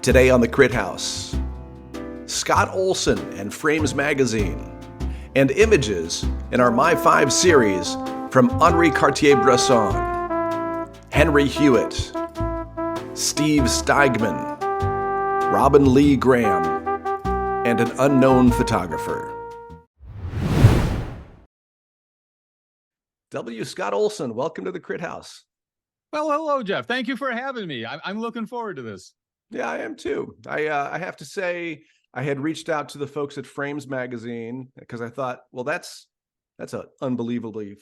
Today on the Crit House, Scott Olsen and Frames Magazine, and images in our MyFIVE series from Henri Cartier-Bresson, Henry Hewitt, Steve Steigman, Robin Lee Graham, and an unknown photographer. W. Scott Olsen, welcome to the Crit House. Well, hello, Jeff. Thank you for having me. I'm looking forward to this. Yeah, I am too. I have to say, I had reached out to the folks at Frames Magazine because I thought, well, that's an unbelievably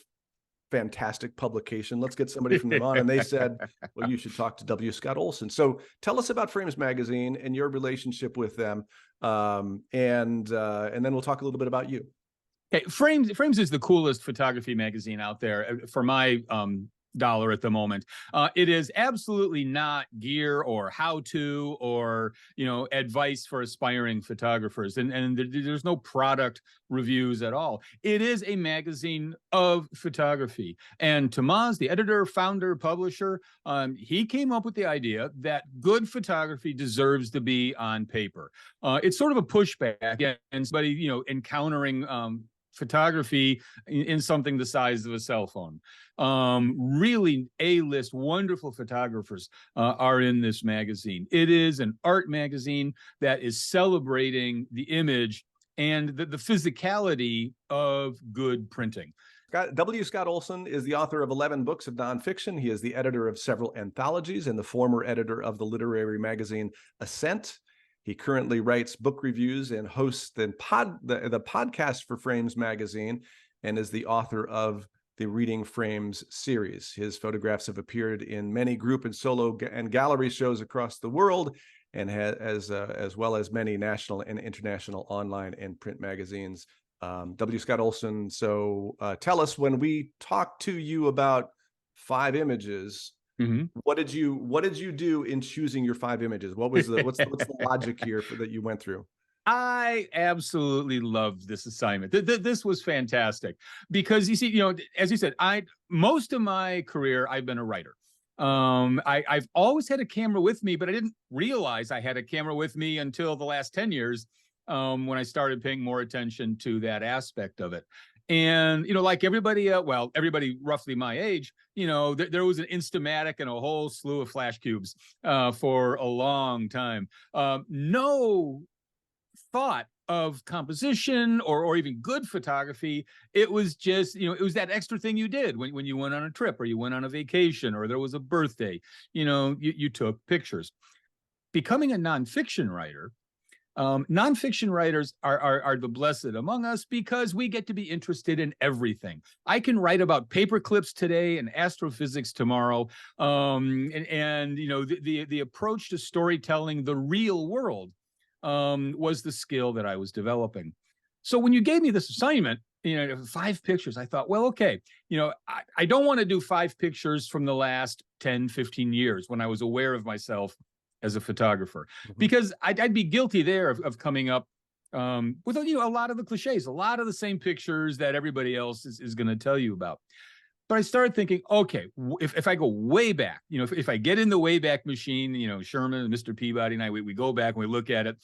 fantastic publication. Let's get somebody from them on. And they said, well, you should talk to W. Scott Olsen. So tell us about Frames Magazine and your relationship with them. And then we'll talk a little bit about you. Okay, Frames is the coolest photography magazine out there for my dollar at the moment. It is absolutely not gear or how-to or advice for aspiring photographers, and there's no product reviews at all. It is a magazine of photography. And Tomas, the editor, founder, publisher, he came up with the idea that good photography deserves to be on paper. It's sort of a pushback against somebody encountering photography in something the size of a cell phone. Really A-list, wonderful photographers are in this magazine. It is an art magazine that is celebrating the image and the physicality of good printing. W. Scott Olsen is the author of 11 books of nonfiction. He is the editor of several anthologies and the former editor of the literary magazine Ascent. He currently writes book reviews and hosts the podcast for Frames Magazine, and is the author of the Reading Frames series. His photographs have appeared in many group and solo and gallery shows across the world, and as well as many national and international online and print magazines. W. Scott Olsen, so tell us, when we talked to you about 5 images, what did you do in choosing your 5 images? What's the logic here that you went through? I absolutely loved this assignment. This was fantastic because you see, as you said, most of my career I've been a writer. I've always had a camera with me, but I didn't realize I had a camera with me until the last 10 years when I started paying more attention to that aspect of it. And, like everybody, everybody roughly my age, there was an Instamatic and a whole slew of flash cubes for a long time. No thought of composition or even good photography. It was just, it was that extra thing you did when you went on a trip or you went on a vacation or there was a birthday, you took pictures. Becoming a nonfiction writer, nonfiction writers are the blessed among us because we get to be interested in everything. I can write about paper clips today and astrophysics tomorrow. The approach to storytelling the real world was the skill that I was developing. So when you gave me this assignment, 5 pictures, I thought, well, okay, I don't want to do 5 pictures from the last 10, 15 years when I was aware of myself as a photographer, because I'd be guilty there of coming up with a lot of the cliches, a lot of the same pictures that everybody else is going to tell you about. But I started thinking, okay, if I go way back, if I get in the Wayback Machine, Sherman and Mr. Peabody and we go back and we look at it,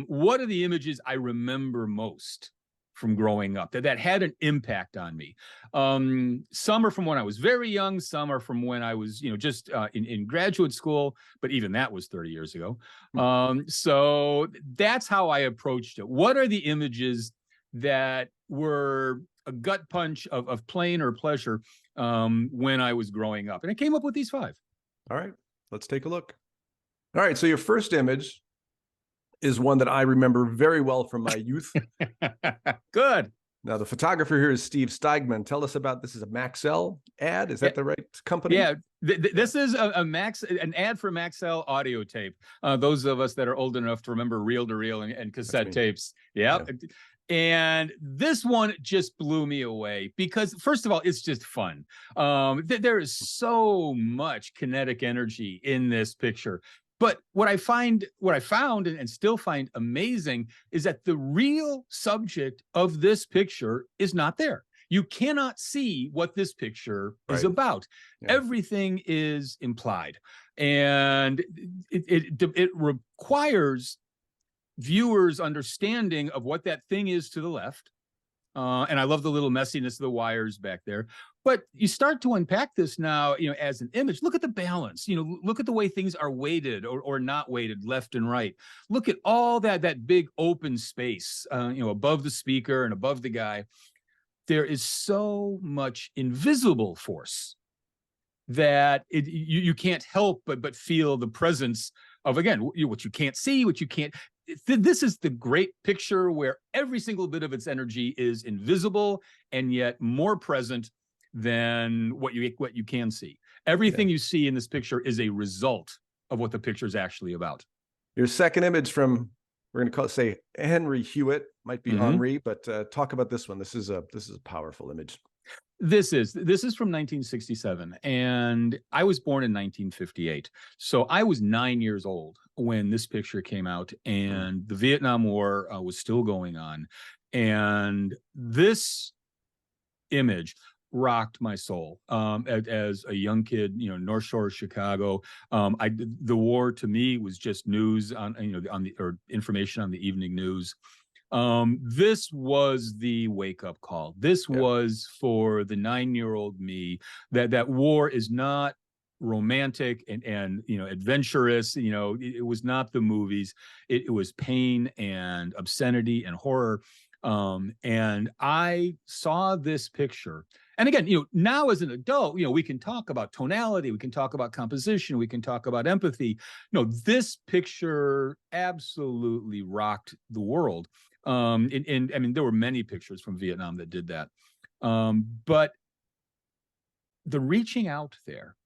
what are the images I remember most from growing up that had an impact on me? Some are from when I was very young. Some are from when I was, just in graduate school, but even that was 30 years ago. So that's how I approached it. What are the images that were a gut punch of pain or pleasure when I was growing up? And I came up with these 5. All right, let's take a look. All right, so your first image is one that I remember very well from my youth. Good. Now, the photographer here is Steve Steigman. Tell us about this. Is a Maxell ad? Is that the right company? Yeah, this is an ad for Maxell audio tape. Those of us that are old enough to remember reel-to-reel and cassette tapes. Yeah. And this one just blew me away because, first of all, it's just fun. There is so much kinetic energy in this picture. But what I found and still find amazing is that the real subject of this picture is not there. You cannot see what this picture is Right. about. Yeah. Everything is implied, and it requires viewers' understanding of what that thing is to the left. And I love the little messiness of the wires back there. But you start to unpack this now, as an image. Look at the balance. Look at the way things are weighted or not weighted, left and right. Look at all that big open space, above the speaker and above the guy. There is so much invisible force that you can't help but feel the presence of, again, what you can't see, what you can't. This is the great picture where every single bit of its energy is invisible and yet more present than what you can see. Everything you see in this picture is a result of what the picture is actually about. Your second image from, we're going to say Henry Hewitt, might be Henri, but talk about this one. This is a powerful image. This is from 1967, and I was born in 1958. So I was 9 years old when this picture came out, and the Vietnam War was still going on. And this image rocked my soul as a young kid, North Shore of Chicago. The war to me was just news or information on the evening news. This was the wake-up call. This was for the 9-year-old me, that war is not romantic and adventurous. It was not the movies. It was pain and obscenity and horror. And I saw this picture. And again, now as an adult, we can talk about tonality, we can talk about composition, we can talk about empathy. This picture absolutely rocked the world. And I mean, there were many pictures from Vietnam that did that. But the reaching out there,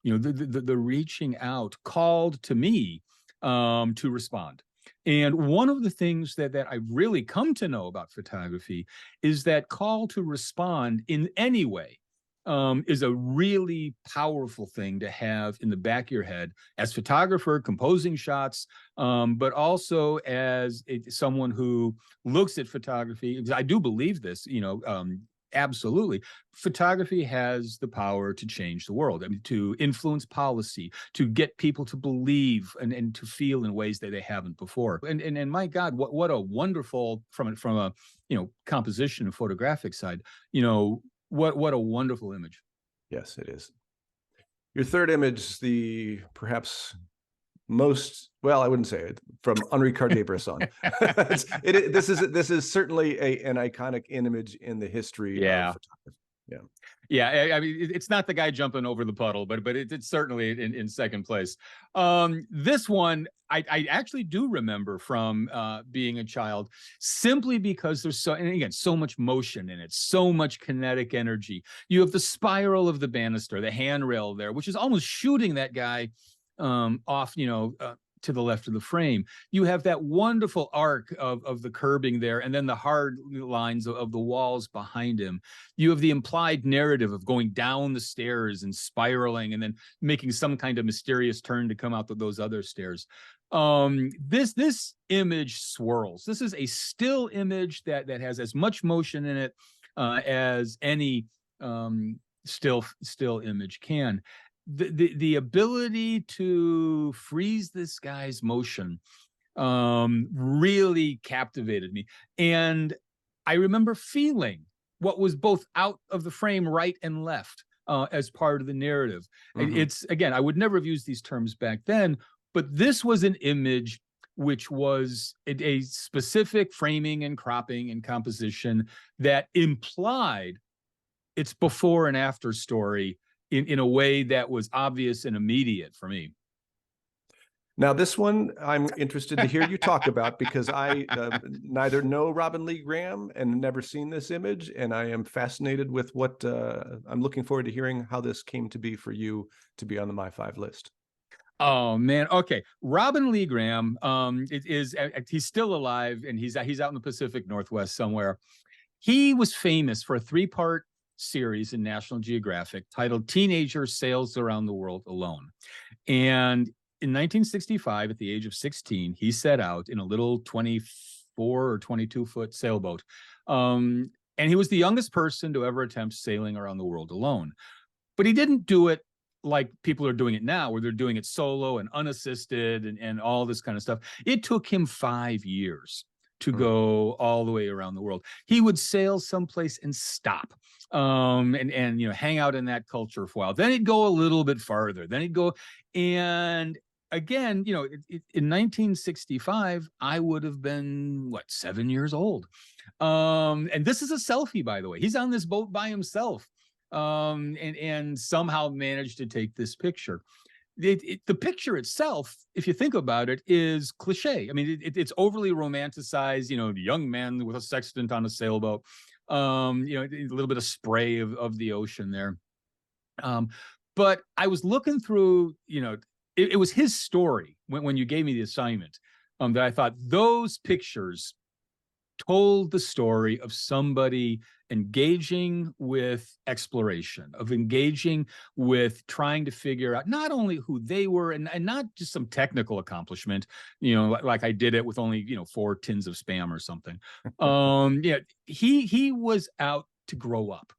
the reaching out called to me to respond. And one of the things that I've really come to know about photography is that call to respond in any way is a really powerful thing to have in the back of your head as photographer, composing shots, but also as someone who looks at photography. Because I do believe this, absolutely. Photography has the power to change the world. I mean, to influence policy, to get people to believe and to feel in ways that they haven't before. And my God, what a wonderful, from a composition and photographic side, what a wonderful image. Yes, it is. Your third image, the perhaps most, well, I wouldn't say it, from Henri Cartier-Bresson. This is certainly an iconic image in the history of photography. I mean, it's not the guy jumping over the puddle, but it's certainly in second place. This one I actually do remember from being a child, simply because there's so much motion in it, so much kinetic energy. You have the spiral of the banister, the handrail there, which is almost shooting that guy off, to the left of the frame. You have that wonderful arc of the curbing there, and then the hard lines of the walls behind him. You have the implied narrative of going down the stairs and spiraling and then making some kind of mysterious turn to come out those other stairs. This image swirls. This is a still image that has as much motion in it as any still image can. The ability to freeze this guy's motion really captivated me. And I remember feeling what was both out of the frame, right and left, as part of the narrative. It's, again, I would never have used these terms back then, but this was an image which was a specific framing and cropping and composition that implied its before and after story in a way that was obvious and immediate for me. Now, this one I'm interested to hear you talk about, because I neither know Robin Lee Graham and never seen this image, and I am fascinated with what I'm looking forward to hearing how this came to be for you to be on the MyFIVE list. Oh man, okay. Robin Lee Graham he's still alive, and he's out in the Pacific Northwest somewhere. He was famous for a 3-part series in National Geographic titled Teenager Sails Around the World Alone. And in 1965, at the age of 16, he set out in a little 24 or 22-foot sailboat And he was the youngest person to ever attempt sailing around the world alone. But he didn't do it like people are doing it now, where they're doing it solo and unassisted and all this kind of stuff. It took him 5 years to go all the way around the world. He would sail someplace and stop, and hang out in that culture for a while. Then he'd go a little bit farther. Then he'd go, and again, in 1965, I would have been 7 years old. And this is a selfie, by the way. He's on this boat by himself, and somehow managed to take this picture. The picture itself, if you think about it, is cliche. I mean, it's overly romanticized. The young man with a sextant on a sailboat. A little bit of spray of the ocean there. But I was looking through. It was his story when you gave me the assignment, that I thought those pictures told the story of somebody engaging with exploration, of engaging with trying to figure out not only who they were and not just some technical accomplishment, like I did it with only, 4 tins of Spam or something. He was out to grow up.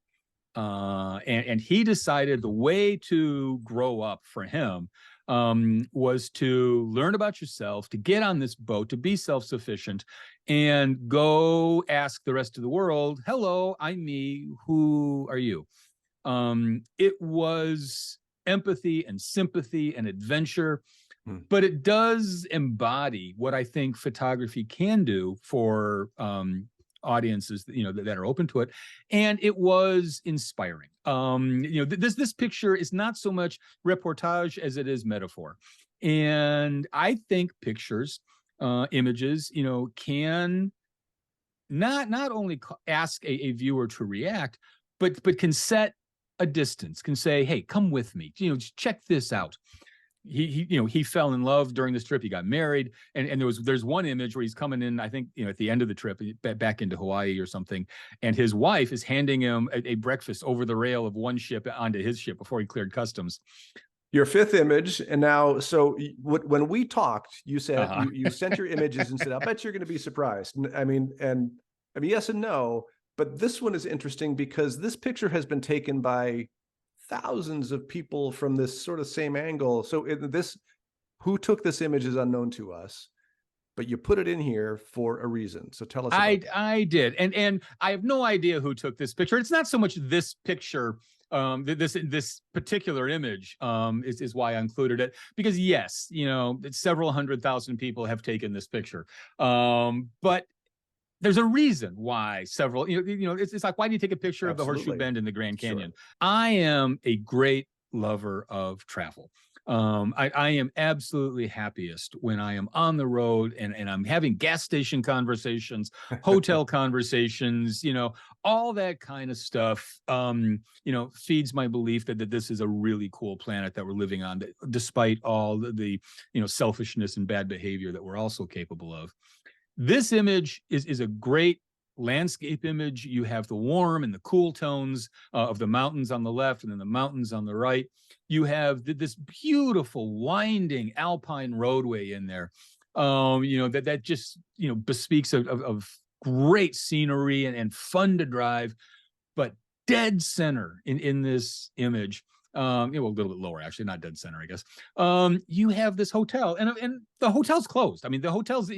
And he decided the way to grow up for him was to learn about yourself, to get on this boat, to be self-sufficient, and go ask the rest of the world, hello, I'm me, who are you? It was empathy and sympathy and adventure, but it does embody what I think photography can do for audiences that are open to it, and it was inspiring. This picture is not so much reportage as it is metaphor, and I think pictures, images, can not only ask a viewer to react, but can set a distance, can say, hey, come with me, check this out. He fell in love during this trip. He got married, and there's one image where he's coming in, I think, at the end of the trip back into Hawaii or something, and his wife is handing him a breakfast over the rail of one ship onto his ship before he cleared customs. Your 5th image, and now, so when we talked, you said you sent your images and said, "I bet you're going to be surprised." I mean, yes and no, but this one is interesting because this picture has been taken by thousands of people from this sort of same angle. So who took this image is unknown to us, but you put it in here for a reason. So tell us. I did, and I have no idea who took this picture. It's not so much this picture. This particular image is why I included it, because yes, several 100,000 people have taken this picture, but there's a reason why several, it's like, why do you take a picture of the Horseshoe Bend in the Grand Canyon? Sure. I am a great lover of travel. I am absolutely happiest when I am on the road and I'm having gas station conversations, hotel conversations, all that kind of stuff, feeds my belief that this is a really cool planet that we're living on, despite all the selfishness and bad behavior that we're also capable of. This image is a great landscape image. You have the warm and the cool tones of the mountains on the left and then the mountains on the right. You have this beautiful winding alpine roadway in there, that just, bespeaks of great scenery and fun to drive, but dead center in this image. A little bit lower, actually, not dead center, I guess. You have this hotel, and the hotel's closed. I mean, the hotel's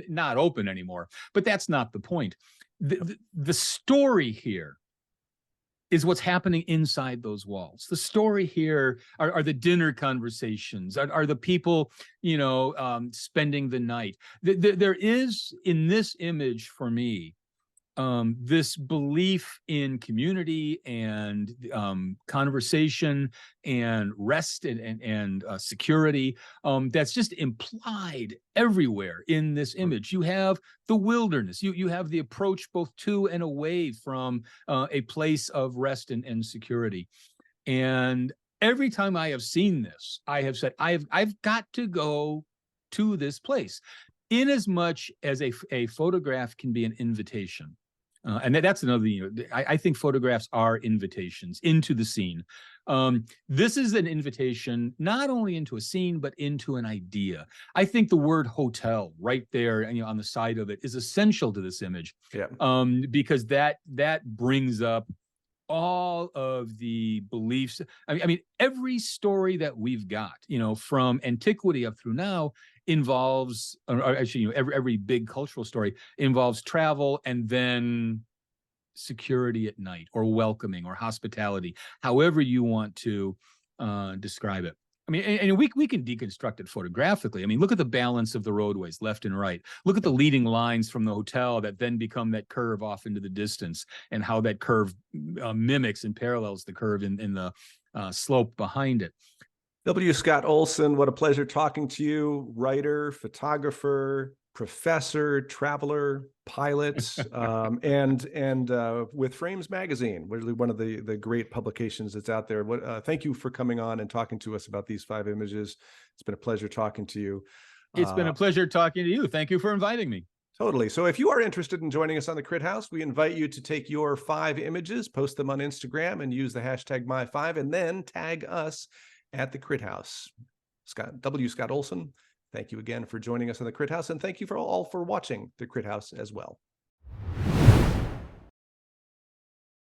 not open anymore, but that's not the point. The story here is what's happening inside those walls. The story here are the dinner conversations, are the people, spending the night. There is in this image for me, this belief in community and conversation and rest and security that's just implied everywhere in this image. You have the wilderness. You have the approach both to and away from a place of rest and security. And every time I have seen this, I have said, I've got to go to this place, in as much as a photograph can be an invitation. And that's another, I think photographs are invitations into the scene. This is an invitation not only into a scene, but into an idea. I think the word hotel right there, on the side of it is essential to this image. Yeah. Because that brings up all of the beliefs. I mean, every story that we've got, from antiquity up through now involves, or actually, every big cultural story involves travel and then security at night, or welcoming, or hospitality, however you want to describe it. I mean, and we can deconstruct it photographically. I mean, look at the balance of the roadways left and right. Look at the leading lines from the hotel that then become that curve off into the distance, and how that curve mimics and parallels the curve in the slope behind it. W. Scott Olsen, what a pleasure talking to you. Writer, photographer, professor, traveler, pilot, and with Frames Magazine, really one of the great publications that's out there. Thank you for coming on and talking to us about these 5 images. It's been a pleasure talking to you. It's been a pleasure talking to you. Thank you for inviting me. Totally. So if you are interested in joining us on the Crit House, we invite you to take your 5 images, post them on Instagram, and use the hashtag MyFIVE, and then tag us at the Crit House. W. Scott Olsen, thank you again for joining us on the Crit House, and thank you all for watching the Crit House as well.